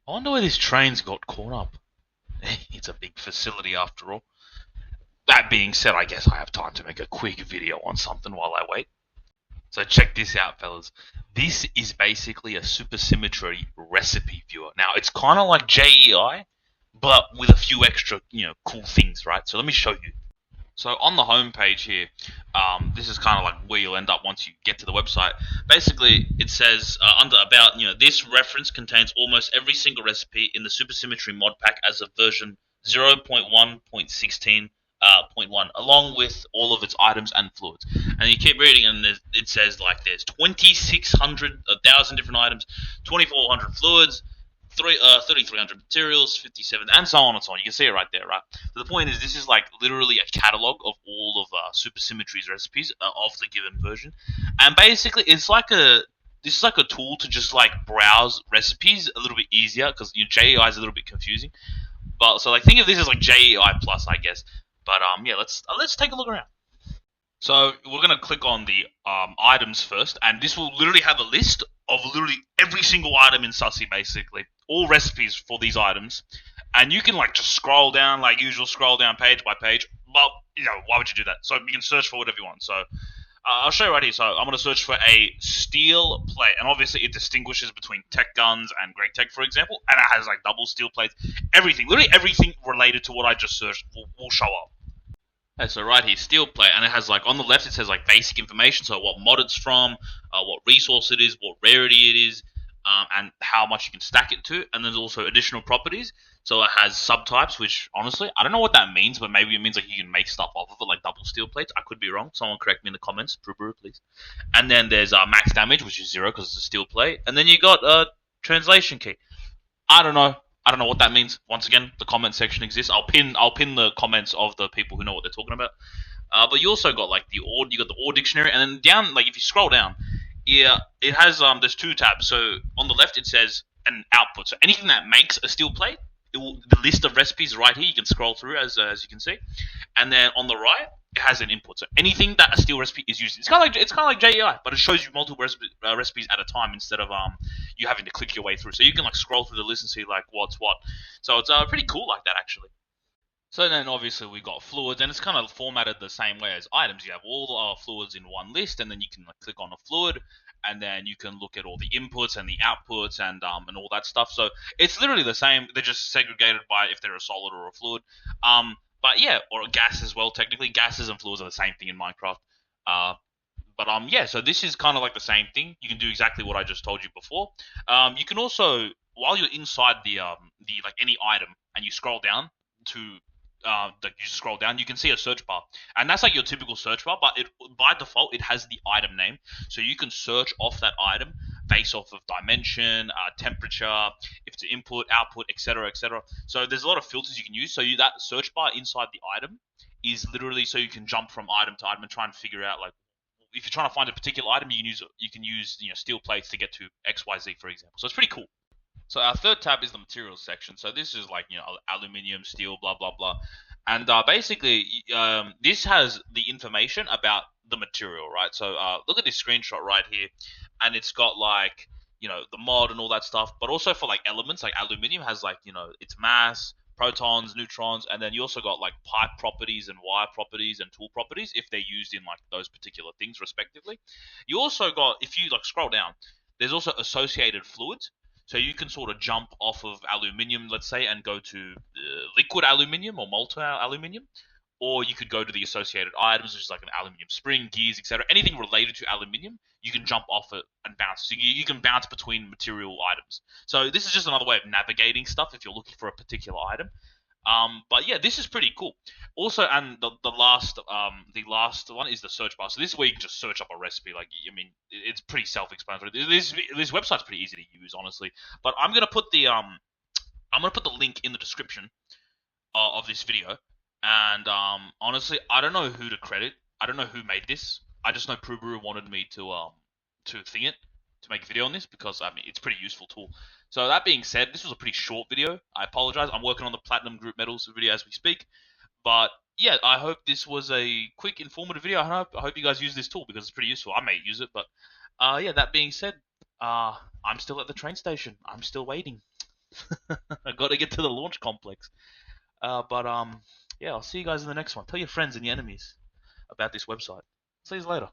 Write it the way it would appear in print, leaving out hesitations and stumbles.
I wonder where this train's got caught up. It's a big facility after all. That being said, I guess I have time to make a quick video on something while I wait. So check this out, fellas. This is basically a supersymmetry recipe viewer. Now it's kind of like JEI, but with a few extra, cool things, right? So let me show you. So on the home page here, this is kind of like where you'll end up once you get to the website. Basically, it says under about this reference contains almost every single recipe in the Supersymmetry mod pack as of version 0.1.16.1, along with all of its items and fluids. And you keep reading, and it says like there's 2,600, 1,000 different items, 2,400 fluids, 3,300 materials, 57, and so on and so on. You can see it right there, right? So the point is, this is like literally a catalog of all of Supersymmetry's recipes of the given version, and basically, this is like a tool to just like browse recipes a little bit easier because JEI is a little bit confusing. But so like think of this as like JEI plus, I guess. But yeah, let's take a look around. So we're gonna click on the items first, and this will literally have a list of literally every single item in Sussy, basically all recipes for these items, and you can like just scroll down like usual, scroll down page by page. Well, why would you do that? So you can search for whatever you want. So I'll show you right here. So I'm gonna search for a steel plate, and obviously it distinguishes between tech guns and great tech, for example, and it has like double steel plates. Everything, literally everything related to what I just searched will show up. Okay, so right here, steel plate, and it has like on the left it says like basic information, so what mod it's from, what resource it is, what rarity it is, and how much you can stack it to, and there's also additional properties. So it has subtypes, which honestly I don't know what that means, but maybe it means like you can make stuff off of it, like double steel plates. I could be wrong. Someone correct me in the comments, brew please. And then there's max damage, which is 0 because it's a steel plate, and then you got translation key. I don't know. I don't know what that means. Once again, the comment section exists. I'll pin the comments of the people who know what they're talking about. But you also got like you got the ore dictionary, and then down like if you scroll down, yeah, it has there's two tabs. So on the left it says an output. So anything that makes a steel plate, the list of recipes right here. You can scroll through as you can see, and then on the right it has an input. So anything that a steel recipe is used, it's kind of like JEI, but it shows you multiple recipes at a time instead of you having to click your way through. So you can like scroll through the list and see like what's what. So it's pretty cool like that actually. So then obviously we got fluids, and it's kind of formatted the same way as items. You have all the fluids in one list, and then you can like, click on a fluid, and then you can look at all the inputs and the outputs and all that stuff. So it's literally the same. They're just segregated by if they're a solid or a fluid. But yeah, or a gas as well. Technically, gases and fluids are the same thing in Minecraft. But yeah. So this is kind of like the same thing. You can do exactly what I just told you before. You can also, while you're inside the like any item, and you scroll down to like you scroll down, you can see a search bar, and that's like your typical search bar. But it by default it has the item name, so you can search off that item based off of dimension, temperature, if it's input, output, etc., etc. So there's a lot of filters you can use. So that search bar inside the item is literally so you can jump from item to item and try and figure out like if you're trying to find a particular item, you can use steel plates to get to XYZ, for example. So it's pretty cool. So our third tab is the materials section. So this is like aluminium, steel, blah blah blah, and basically this has the information about the material, right? So look at this screenshot right here, and it's got like the mod and all that stuff, but also for like elements like aluminium has like its mass, protons, neutrons, and then you also got like pipe properties and wire properties and tool properties if they're used in like those particular things respectively. You also got, if you like scroll down, there's also associated fluids. So you can sort of jump off of aluminium, let's say, and go to liquid aluminium or molten aluminium, or you could go to the associated items, which is like an aluminium spring, gears, etc. Anything related to aluminium, you can jump off it and bounce. So you can bounce between material items. So this is just another way of navigating stuff if you're looking for a particular item. But yeah, this is pretty cool. Also, and the last one is the search bar. So this is where you can just search up a recipe. Like, I mean, it's pretty self-explanatory. This website's pretty easy to use, honestly. But I'm gonna put the link in the description of this video. And honestly, I don't know who to credit. I don't know who made this. I just know Pruburu wanted me to thing it to make a video on this because I mean it's a pretty useful tool. So that being said, this was a pretty short video. I apologize. I'm working on the Platinum Group Medals video as we speak. But yeah, I hope this was a quick, informative video. I hope you guys use this tool because it's pretty useful. I may use it, but yeah. That being said, I'm still at the train station. I'm still waiting. I got to get to the launch complex. But yeah, I'll see you guys in the next one. Tell your friends and your enemies about this website. See you later.